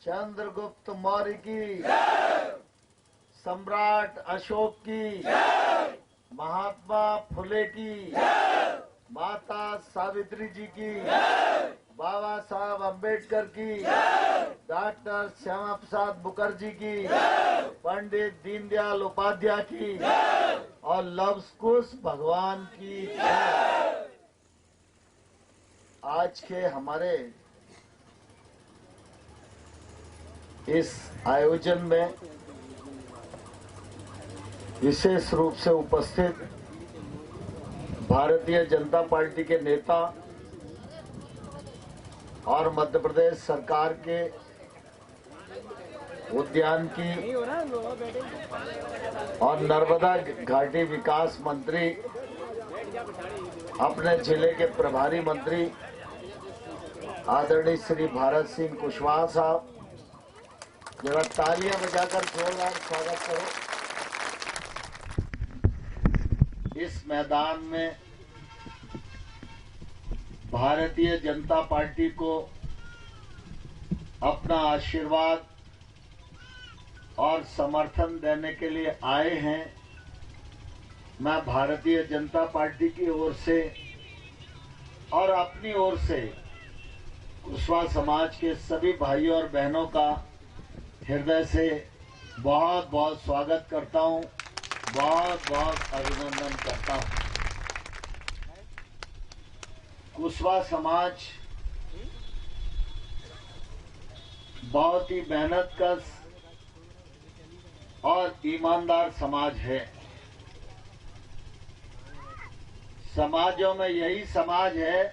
चंद्रगुप्त मौर्य की, सम्राट अशोक की, महात्मा फुले की, माता सावित्री जी की, बाबा साहब अम्बेडकर की, डॉक्टर श्यामा प्रसाद मुखर्जी की, पंडित दीनदयाल उपाध्याय की और लव कुश भगवान की जय। आज के हमारे इस आयोजन में विशेष रूप से उपस्थित भारतीय जनता पार्टी के नेता और मध्य प्रदेश सरकार के उद्यान की और नर्मदा घाटी विकास मंत्री, अपने जिले के प्रभारी मंत्री आदरणीय श्री भारत सिंह कुशवाहा साहब, जरा तालियां बजाकर जोरदार स्वागत करो। इस मैदान में भारतीय जनता पार्टी को अपना आशीर्वाद और समर्थन देने के लिए आए हैं। मैं भारतीय जनता पार्टी की ओर से और अपनी ओर से कुशवाहा समाज के सभी भाइयों और बहनों का हृदय से बहुत बहुत स्वागत करता हूं, बहुत बहुत अभिनंदन करता हूं। कुशवाहा समाज बहुत ही मेहनतकश और ईमानदार समाज है। समाजों में यही समाज है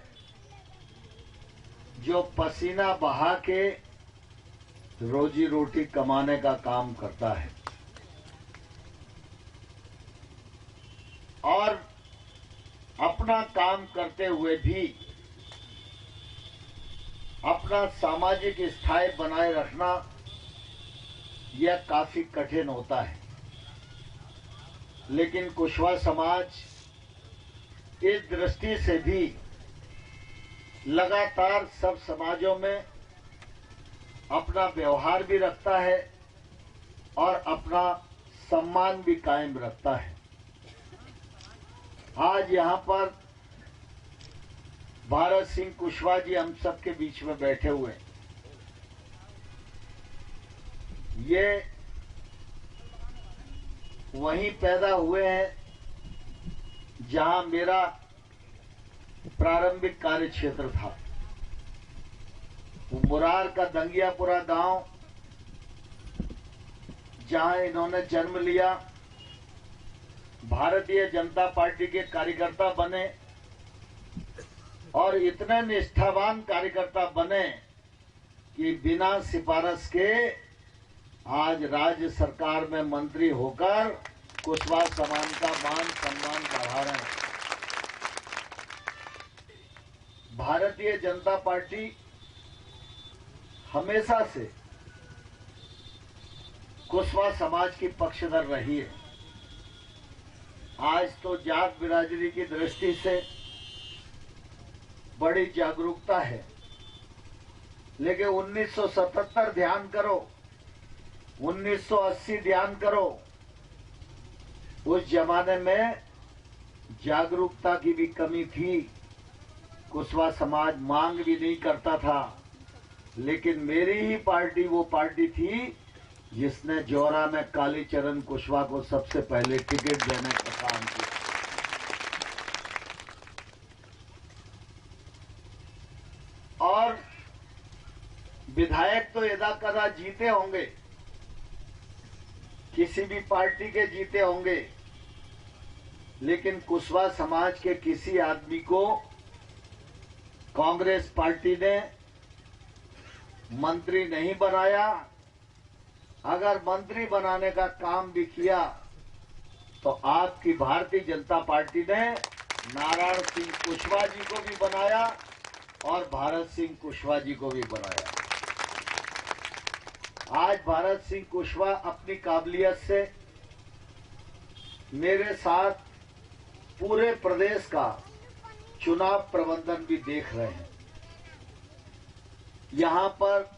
जो पसीना बहा के रोजी रोटी कमाने का काम करता है और अपना काम करते हुए भी अपना सामाजिक स्थायी बनाए रखना यह काफी कठिन होता है। लेकिन कुशवाहा समाज इस दृष्टि से भी लगातार सब समाजों में अपना व्यवहार भी रखता है और अपना सम्मान भी कायम रखता है। आज यहाँ पर भारत सिंह कुशवाहा जी हम सबके बीच में बैठे हुए हैं। ये वहीं पैदा हुए हैं जहां मेरा प्रारंभिक कार्य क्षेत्र था। मुरार का दंगियापुरा गांव, जहां इन्होंने जन्म लिया, भारतीय जनता पार्टी के कार्यकर्ता बने और इतने निष्ठावान कार्यकर्ता बने कि बिना सिफारिश के आज राज्य सरकार में मंत्री होकर कुशवाहा समाज का मान सम्मान बढ़ा रहे हैं। भारतीय जनता पार्टी हमेशा से कुशवाहा समाज की पक्षधर रही है। आज तो जात बिरादरी की दृष्टि से बड़ी जागरूकता है, लेकिन 1977 ध्यान करो, 1980 ध्यान करो, उस जमाने में जागरूकता की भी कमी थी। कुशवाहा समाज मांग भी नहीं करता था, लेकिन मेरी ही पार्टी वो पार्टी थी जिसने जौरा में कालीचरण कुशवाहा को सबसे पहले टिकट देने का काम किया। और विधायक तो यदा कदा जीते होंगे, किसी भी पार्टी के जीते होंगे, लेकिन कुशवाहा समाज के किसी आदमी को कांग्रेस पार्टी ने मंत्री नहीं बनाया। अगर मंत्री बनाने का काम भी किया तो आपकी भारतीय जनता पार्टी ने नारायण सिंह कुशवाहा जी को भी बनाया और भारत सिंह कुशवाहा जी को भी बनाया। आज भारत सिंह कुशवाहा अपनी काबिलियत से मेरे साथ पूरे प्रदेश का चुनाव प्रबंधन भी देख रहे हैं। यहां पर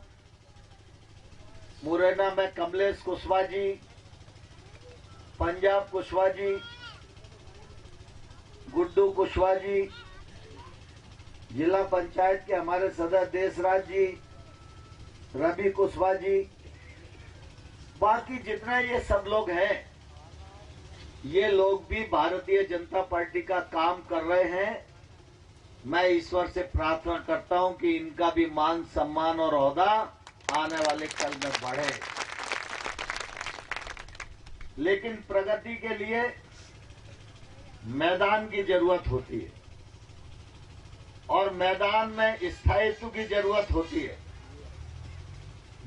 मुरैना में कमलेश कुशवाहा जी, पंजाब कुशवाहा जी, गुड्डू कुशवाहा जी, जिला पंचायत के हमारे सदस्य देशराज जी, रवि कुशवाहा जी, बाकी जितने ये सब लोग हैं, ये लोग भी भारतीय जनता पार्टी का काम कर रहे हैं। मैं ईश्वर से प्रार्थना करता हूं कि इनका भी मान सम्मान और ओहदा आने वाले कल में बढ़े। लेकिन प्रगति के लिए मैदान की जरूरत होती है और मैदान में स्थायित्व की जरूरत होती है,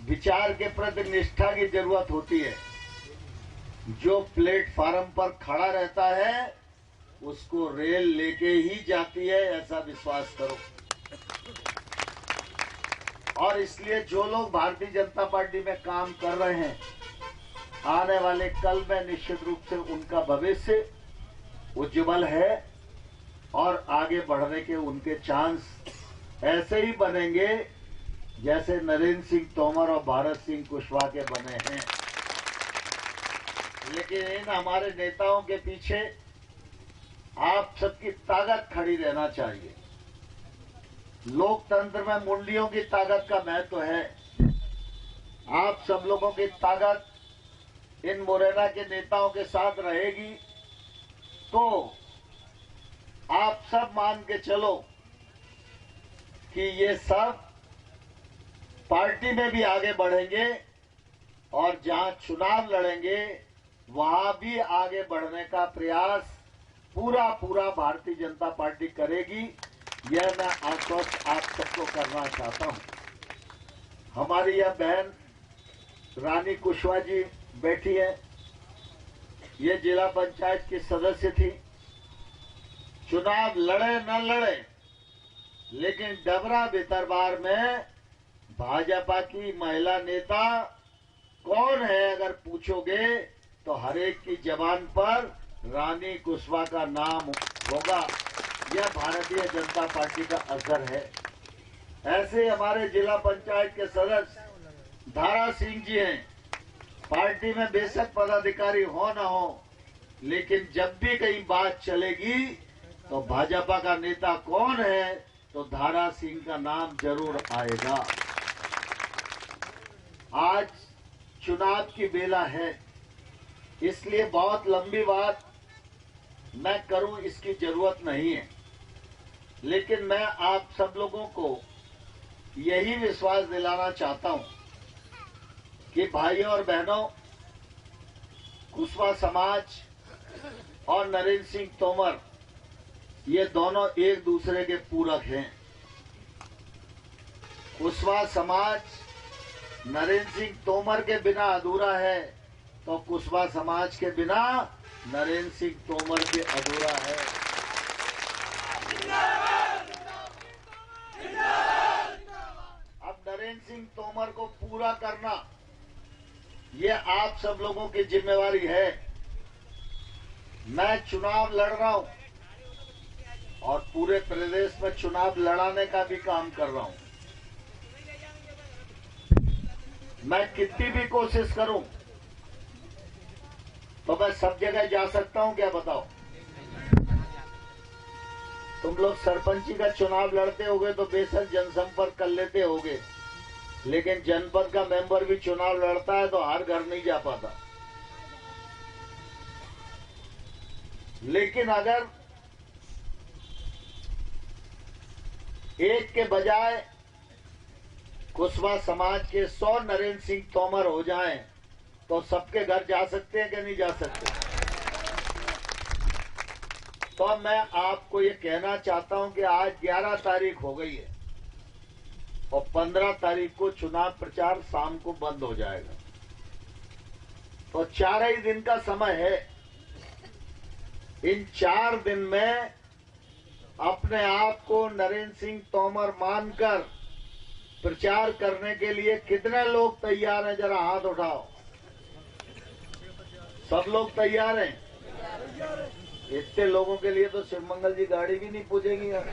विचार के प्रति निष्ठा की जरूरत होती है। जो प्लेटफार्म पर खड़ा रहता है उसको रेल लेके ही जाती है, ऐसा विश्वास करो। और इसलिए जो लोग भारतीय जनता पार्टी में काम कर रहे हैं, आने वाले कल में निश्चित रूप से उनका भविष्य उज्जवल है और आगे बढ़ने के उनके चांस ऐसे ही बनेंगे जैसे नरेंद्र सिंह तोमर और भारत सिंह कुशवाहा के बने हैं। लेकिन इन हमारे नेताओं के पीछे आप सबकी ताकत खड़ी रहना चाहिए। लोकतंत्र में मुंडियों की ताकत का महत्व है। आप सब लोगों की ताकत इन मुरैना के नेताओं के साथ रहेगी तो आप सब मान के चलो कि ये सब पार्टी में भी आगे बढ़ेंगे और जहां चुनाव लड़ेंगे वहां भी आगे बढ़ने का प्रयास पूरा भारतीय जनता पार्टी करेगी। यह मैं आश्वस्त आप सबको करना चाहता हूं। हमारी यह बहन रानी कुशवाहा जी बैठी है, ये जिला पंचायत की सदस्य थी। चुनाव लड़े न लड़े, लेकिन डबरा भितरवार में भाजपा की महिला नेता कौन है अगर पूछोगे तो हर एक की जबान पर रानी कुशवाहा का नाम होगा। यह भारतीय जनता पार्टी का असर है। ऐसे हमारे जिला पंचायत के सदस्य धारा सिंह जी हैं। पार्टी में बेशक पदाधिकारी हो न हो, लेकिन जब भी कहीं बात चलेगी तो भाजपा का नेता कौन है तो धारा सिंह का नाम जरूर आएगा। आज चुनाव की बेला है, इसलिए बहुत लंबी बात मैं करूं इसकी जरूरत नहीं है। लेकिन मैं आप सब लोगों को यही विश्वास दिलाना चाहता हूं कि भाइयों और बहनों, कुशवाहा समाज और नरेंद्र सिंह तोमर ये दोनों एक दूसरे के पूरक हैं। कुशवाहा समाज नरेंद्र सिंह तोमर के बिना अधूरा है तो कुशवाहा समाज के बिना नरेंद्र सिंह तोमर भी अधूरा है। अब नरेंद्र सिंह तोमर को पूरा करना ये आप सब लोगों की जिम्मेवारी है। मैं चुनाव लड़ रहा हूं और पूरे प्रदेश में चुनाव लड़ाने का भी काम कर रहा हूं। मैं कितनी भी कोशिश करूं तो मैं सब जगह जा सकता हूं क्या बताओ? तुम लोग सरपंची का चुनाव लड़ते होगे तो बेशक जनसंपर्क कर लेते होगे, लेकिन जनपद का मेंबर भी चुनाव लड़ता है तो हर घर नहीं जा पाता। लेकिन अगर एक के बजाय कुशवाहा समाज के 100 नरेंद्र सिंह तोमर हो जाएं तो सबके घर जा सकते हैं कि नहीं जा सकते? तो मैं आपको ये कहना चाहता हूं कि आज 11 तारीख हो गई है और 15 तारीख को चुनाव प्रचार शाम को बंद हो जाएगा। तो 4 ही दिन का समय है। इन 4 दिन में अपने आप को नरेंद्र सिंह तोमर मानकर प्रचार करने के लिए कितने लोग तैयार हैं? जरा हाथ उठाओ। सब लोग तैयार हैं? इतने लोगों के लिए तो शिवमंगल जी गाड़ी भी नहीं पूछेगी यार।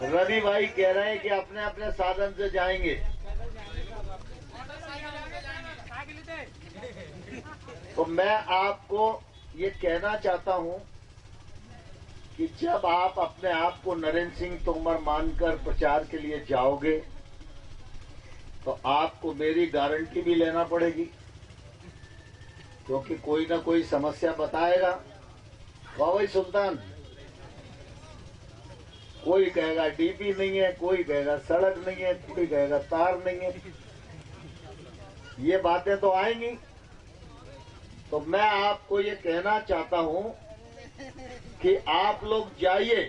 रवि भाई कह रहे हैं कि अपने अपने साधन से जाएंगे। तो मैं आपको ये कहना चाहता हूं कि जब आप अपने आप को नरेंद्र सिंह तोमर मानकर प्रचार के लिए जाओगे तो आपको मेरी गारंटी भी लेना पड़ेगी, क्योंकि कोई ना कोई समस्या बताएगा। वाह सुल्तान, कोई कहेगा डीपी नहीं है, कोई कहेगा सड़क नहीं है, कोई कहेगा तार नहीं है। ये बातें तो आएंगी। तो मैं आपको ये कहना चाहता हूं कि आप लोग जाइए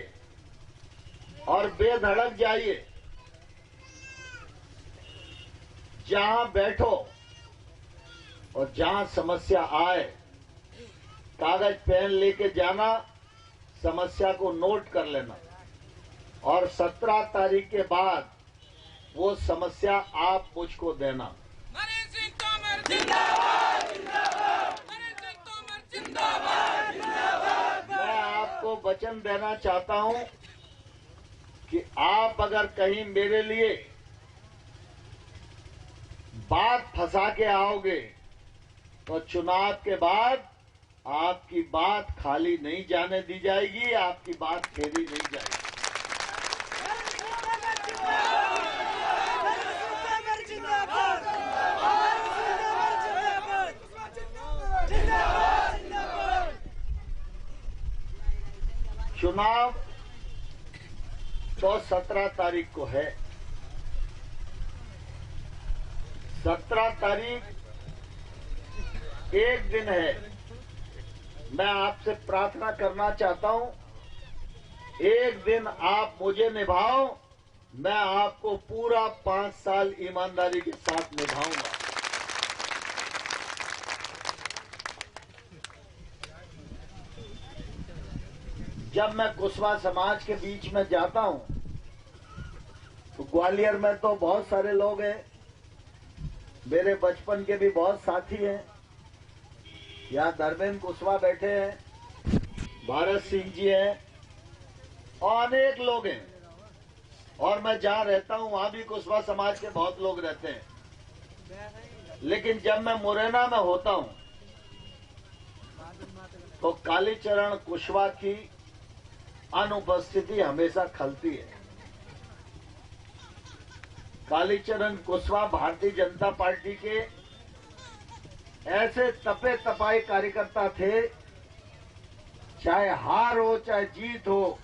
और बेधड़क जाइए, जहां बैठो और जहां समस्या आए कागज पेन लेके जाना, समस्या को नोट कर लेना और 17 तारीख के बाद वो समस्या आप मुझको देना। नरेंद्र सिंह तोमर जिंदाबाद, जिंदाबाद। नरेंद्र सिंह तोमर जिंदाबाद, जिंदाबाद। मैं आपको वचन देना चाहता हूं कि आप अगर कहीं मेरे लिए बात फंसा के आओगे तो चुनाव के बाद आपकी बात खाली नहीं जाने दी जाएगी, आपकी बात फेरी नहीं जाएगी। चुनाव तो 17 तारीख को है। 17 तारीख एक दिन है। मैं आपसे प्रार्थना करना चाहता हूं, एक दिन आप मुझे निभाओ, मैं आपको पूरा 5 साल ईमानदारी के साथ निभाऊंगा। जब मैं कुशवाहा समाज के बीच में जाता हूं तो ग्वालियर में तो बहुत सारे लोग हैं, मेरे बचपन के भी बहुत साथी हैं। यहाँ धर्मेंद्र कुशवाहा बैठे हैं, भारत सिंह जी हैं और अनेक लोग हैं। और मैं जहाँ रहता हूँ वहां भी कुशवाहा समाज के बहुत लोग रहते हैं। लेकिन जब मैं मुरैना में होता हूँ तो कालीचरण कुशवाहा की अनुपस्थिति हमेशा खलती है। कालीचरण कुशवाहा भारतीय जनता पार्टी के ऐसे तपे तपाए कार्यकर्ता थे, चाहे हार हो चाहे जीत हो,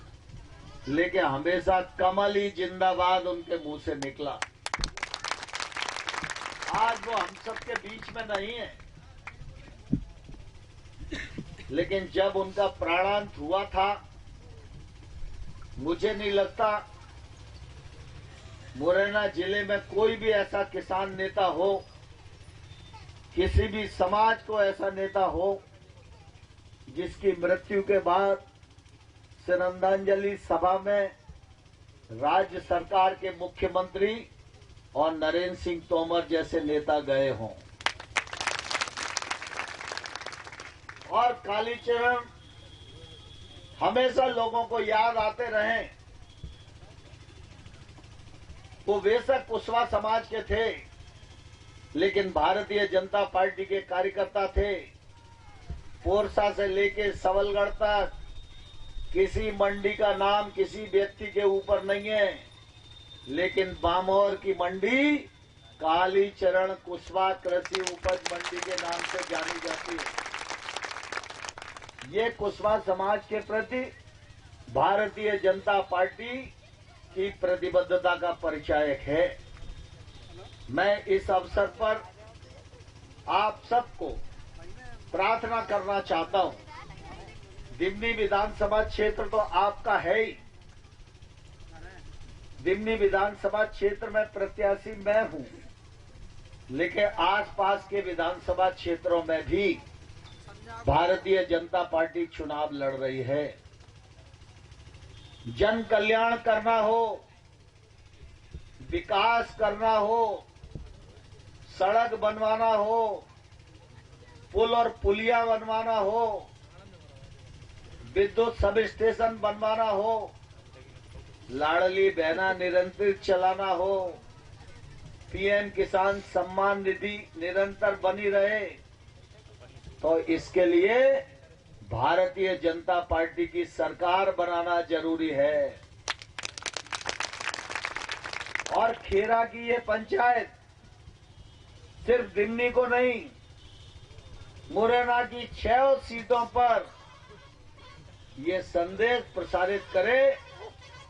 लेकिन हमेशा कमल ही जिंदाबाद उनके मुंह से निकला। आज वो हम सबके बीच में नहीं है, लेकिन जब उनका प्राणांत हुआ था, मुझे नहीं लगता मुरैना जिले में कोई भी ऐसा किसान नेता हो, किसी भी समाज को ऐसा नेता हो जिसकी मृत्यु के बाद श्रद्धांजलि सभा में राज्य सरकार के मुख्यमंत्री और नरेंद्र सिंह तोमर जैसे नेता गए हों। और कालीचरण हमेशा लोगों को याद आते रहें। वो बेशक कुशवाहा समाज के थे, लेकिन भारतीय जनता पार्टी के कार्यकर्ता थे। पोरसा से लेके सबलगढ़ तक किसी मंडी का नाम किसी व्यक्ति के ऊपर नहीं है, लेकिन बामोर की मंडी कालीचरण कुशवाहा कृषि उपज मंडी के नाम से जानी जाती है। ये कुशवाहा समाज के प्रति भारतीय जनता पार्टी की प्रतिबद्धता का परिचायक है। मैं इस अवसर पर आप सबको प्रार्थना करना चाहता हूं। दिमनी विधानसभा क्षेत्र तो आपका है ही। दिमनी विधानसभा क्षेत्र में प्रत्याशी मैं हूं, लेकिन आसपास के विधानसभा क्षेत्रों में भी भारतीय जनता पार्टी चुनाव लड़ रही है। जन कल्याण करना हो, विकास करना हो, सड़क बनवाना हो, पुल और पुलिया बनवाना हो, विद्युत सब स्टेशन बनवाना हो, लाडली बहना निरंतर चलाना हो, पीएम किसान सम्मान निधि निरंतर बनी रहे, तो इसके लिए भारतीय जनता पार्टी की सरकार बनाना जरूरी है। और खेरा की ये पंचायत सिर्फ दिल्ली को नहीं, मुरैना की 6 सीटों पर ये संदेश प्रसारित करे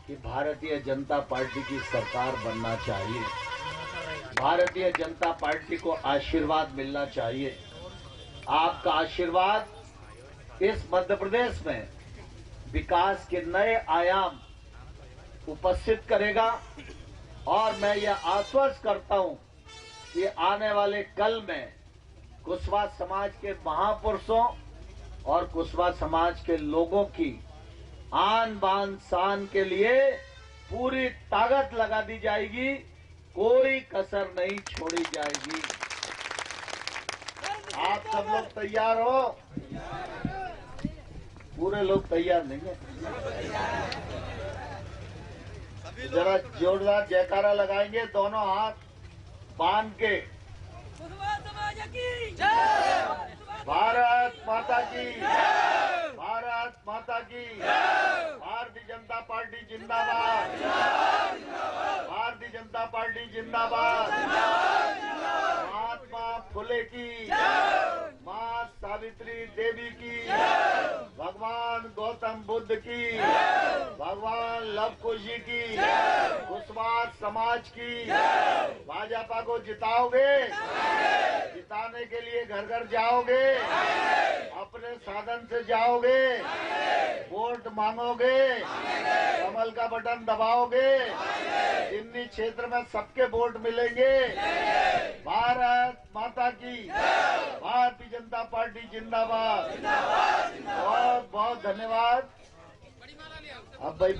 कि भारतीय जनता पार्टी की सरकार बनना चाहिए, भारतीय जनता पार्टी को आशीर्वाद मिलना चाहिए। आपका आशीर्वाद इस मध्य प्रदेश में विकास के नए आयाम उपस्थित करेगा। और मैं यह आश्वस्त करता हूं कि आने वाले कल में कुशवाहा समाज के महापुरुषों और कुशवाहा समाज के लोगों की आन बान शान के लिए पूरी ताकत लगा दी जाएगी, कोई कसर नहीं छोड़ी जाएगी। आप सब लोग तैयार हो? पूरे लोग तैयार नहीं है? जरा जोरदार जयकारा लगाएंगे, दोनों हाथ बांध के। भारत माता की, भारत माता की, भारतीय जनता पार्टी जिंदाबाद, भारतीय जनता पार्टी जिंदाबाद, महात्मा फुले की, मां सावित्री देवी की, भगवान गौतम बुद्ध की, भगवान लव कुश जी की, कुशवाहा समाज की। भाजपा को जिताओगे? जिताने के लिए घर घर जाओगे? अपने साधन से जाओगे? वोट मांगोगे? कमल का बटन दबाओगे? दिल्ली क्षेत्र में सबके वोट मिलेंगे। भारत माता की, भारतीय जनता पार्टी जिंदाबाद। बहुत बहुत धन्यवाद। अब भाई